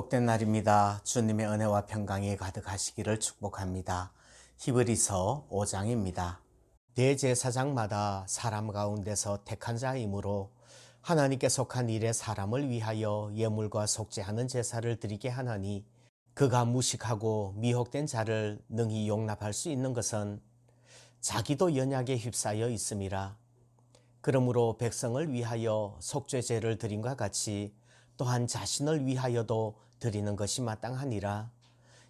복된 날입니다. 주님의 은혜와 평강이 가득하시기를 축복합니다. 히브리서 5장입니다. 대제사장마다 사람 가운데서 택한 자이므로 하나님께 속한 일에 사람을 위하여 예물과 속죄하는 제사를 드리게 하나니, 그가 무식하고 미혹된 자를 능히 용납할 수 있는 것은 자기도 연약에 휩싸여 있음이라. 그러므로 백성을 위하여 속죄제를 드림과 같이 또한 자신을 위하여도 드리는 것이 마땅하니라.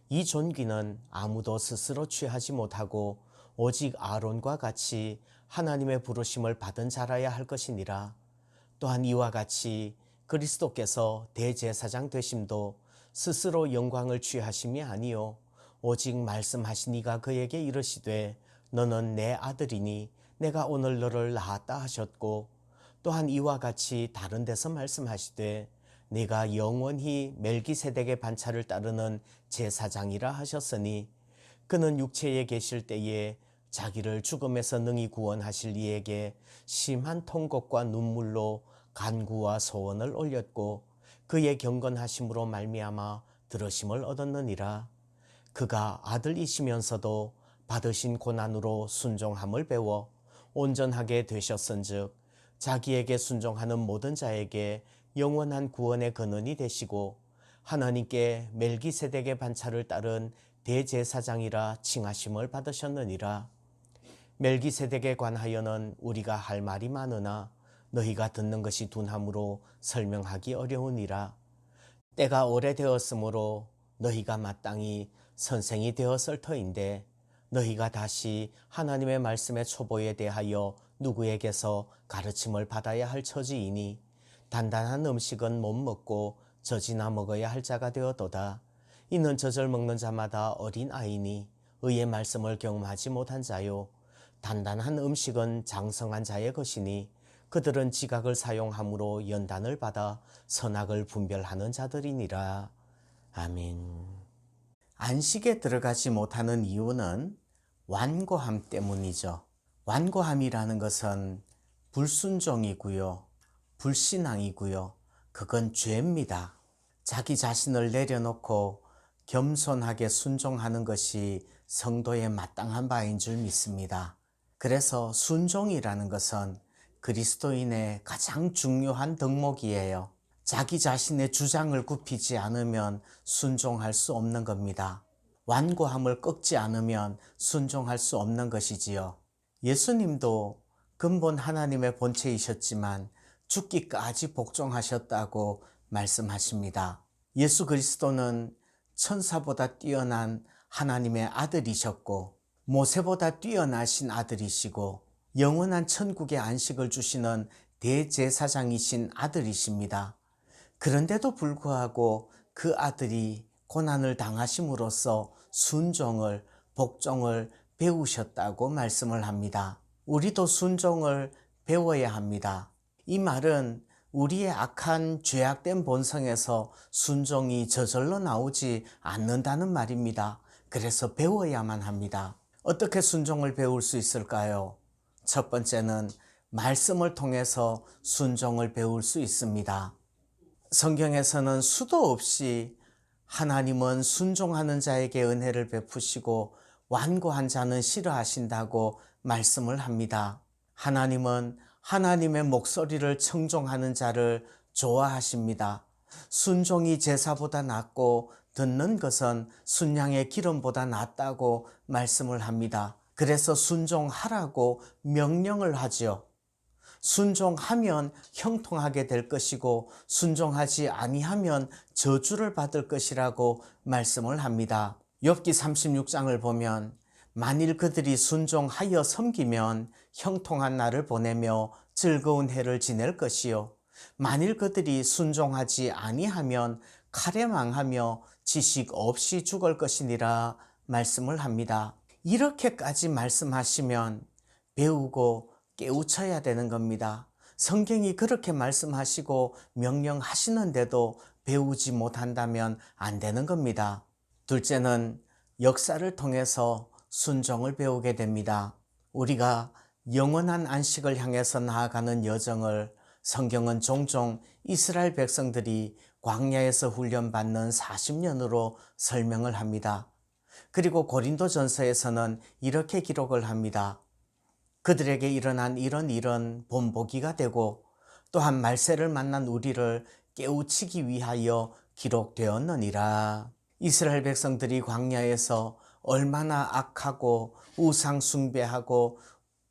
이 존귀는 아무도 스스로 취하지 못하고 오직 아론과 같이 하나님의 부르심을 받은 자라야 할 것이니라. 또한 이와 같이 그리스도께서 대제사장 되심도 스스로 영광을 취하심이 아니요 오직 말씀하시니가 그에게 이르시되 너는 내 아들이니 내가 오늘 너를 낳았다 하셨고, 또한 이와 같이 다른 데서 말씀하시되 네가 영원히 멜기세덱의 반차를 따르는 제사장이라 하셨으니, 그는 육체에 계실 때에 자기를 죽음에서 능히 구원하실 이에게 심한 통곡과 눈물로 간구와 소원을 올렸고 그의 경건하심으로 말미암아 들으심을 얻었느니라. 그가 아들이시면서도 받으신 고난으로 순종함을 배워 온전하게 되셨은즉 자기에게 순종하는 모든 자에게 영원한 구원의 근원이 되시고 하나님께 멜기세덱의 반차를 따른 대제사장이라 칭하심을 받으셨느니라. 멜기세덱에 관하여는 우리가 할 말이 많으나 너희가 듣는 것이 둔함으로 설명하기 어려우니라. 때가 오래되었으므로 너희가 마땅히 선생이 되었을 터인데, 너희가 다시 하나님의 말씀의 초보에 대하여 누구에게서 가르침을 받아야 할 처지이니, 단단한 음식은 못 먹고 젖이나 먹어야 할 자가 되었도다. 이는 젖을 먹는 자마다 어린 아이니 의의 말씀을 경험하지 못한 자요, 단단한 음식은 장성한 자의 것이니 그들은 지각을 사용함으로 연단을 받아 선악을 분별하는 자들이니라. 아멘. 안식에 들어가지 못하는 이유는 완고함 때문이죠. 완고함이라는 것은 불순종이고요, 불신앙이고요, 그건 죄입니다. 자기 자신을 내려놓고 겸손하게 순종하는 것이 성도의 마땅한 바인 줄 믿습니다. 그래서 순종이라는 것은 그리스도인의 가장 중요한 덕목이에요. 자기 자신의 주장을 굽히지 않으면 순종할 수 없는 겁니다. 완고함을 꺾지 않으면 순종할 수 없는 것이지요. 예수님도 근본 하나님의 본체이셨지만 죽기까지 복종하셨다고 말씀하십니다. 예수 그리스도는 천사보다 뛰어난 하나님의 아들이셨고 모세보다 뛰어나신 아들이시고 영원한 천국의 안식을 주시는 대제사장이신 아들이십니다. 그런데도 불구하고 그 아들이 고난을 당하심으로써 순종을, 복종을 배우셨다고 말씀을 합니다. 우리도 순종을 배워야 합니다. 이 말은 우리의 악한 죄악된 본성에서 순종이 저절로 나오지 않는다는 말입니다. 그래서 배워야만 합니다. 어떻게 순종을 배울 수 있을까요? 첫 번째는 말씀을 통해서 순종을 배울 수 있습니다. 성경에서는 수도 없이 하나님은 순종하는 자에게 은혜를 베푸시고 완고한 자는 싫어하신다고 말씀을 합니다. 하나님은 하나님의 목소리를 청종하는 자를 좋아하십니다. 순종이 제사보다 낫고 듣는 것은 순양의 기름보다 낫다고 말씀을 합니다. 그래서 순종하라고 명령을 하지요. 순종하면 형통하게 될 것이고 순종하지 아니하면 저주를 받을 것이라고 말씀을 합니다. 욥기 36장을 보면 만일 그들이 순종하여 섬기면 형통한 날을 보내며 즐거운 해를 지낼 것이요 만일 그들이 순종하지 아니하면 칼에 망하며 지식 없이 죽을 것이니라 말씀을 합니다. 이렇게까지 말씀하시면 배우고 깨우쳐야 되는 겁니다. 성경이 그렇게 말씀하시고 명령하시는데도 배우지 못한다면 안 되는 겁니다. 둘째는 역사를 통해서 순종을 배우게 됩니다. 우리가 영원한 안식을 향해서 나아가는 여정을 성경은 종종 이스라엘 백성들이 광야에서 훈련받는 40년으로 설명을 합니다. 그리고 고린도전서에서는 이렇게 기록을 합니다. 그들에게 일어난 이런 일은 본보기가 되고 또한 말세를 만난 우리를 깨우치기 위하여 기록되었느니라. 이스라엘 백성들이 광야에서 얼마나 악하고 우상 숭배하고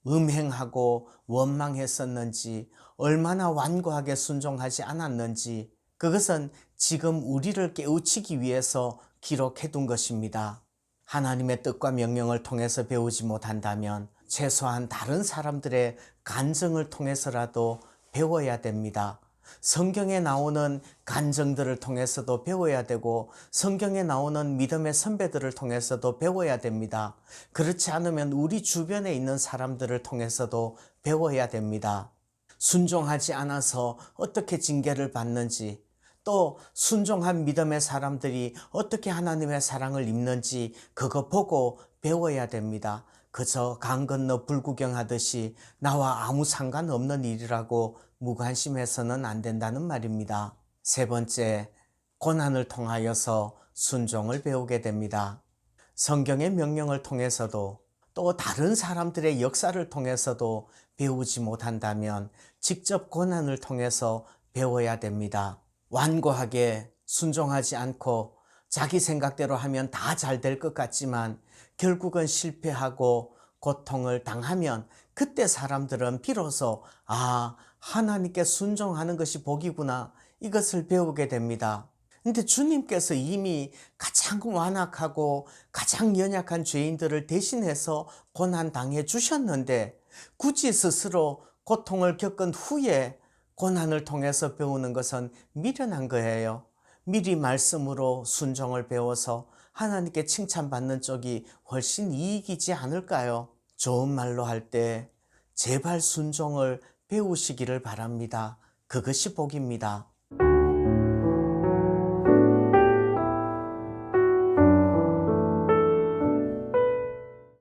음행하고 원망했었는지, 얼마나 완고하게 순종하지 않았는지, 그것은 지금 우리를 깨우치기 위해서 기록해 둔 것입니다. 하나님의 뜻과 명령을 통해서 배우지 못한다면 최소한 다른 사람들의 간증을 통해서라도 배워야 됩니다. 성경에 나오는 간증들을 통해서도 배워야 되고 성경에 나오는 믿음의 선배들을 통해서도 배워야 됩니다. 그렇지 않으면 우리 주변에 있는 사람들을 통해서도 배워야 됩니다. 순종하지 않아서 어떻게 징계를 받는지, 또 순종한 믿음의 사람들이 어떻게 하나님의 사랑을 입는지 그거 보고 배워야 됩니다. 그저 강 건너 불구경하듯이 나와 아무 상관없는 일이라고 무관심해서는 안 된다는 말입니다. 세 번째, 고난을 통하여서 순종을 배우게 됩니다. 성경의 명령을 통해서도 또 다른 사람들의 역사를 통해서도 배우지 못한다면 직접 고난을 통해서 배워야 됩니다. 완고하게 순종하지 않고 자기 생각대로 하면 다 잘 될 것 같지만 결국은 실패하고 고통을 당하면 그때 사람들은 비로소 하나님께 순종하는 것이 복이구나, 이것을 배우게 됩니다. 근데 주님께서 이미 가장 완악하고 가장 연약한 죄인들을 대신해서 고난 당해 주셨는데 굳이 스스로 고통을 겪은 후에 고난을 통해서 배우는 것은 미련한 거예요. 미리 말씀으로 순종을 배워서 하나님께 칭찬받는 쪽이 훨씬 이익이지 않을까요? 좋은 말로 할 때 제발 순종을 배우시기를 바랍니다. 그것이 복입니다.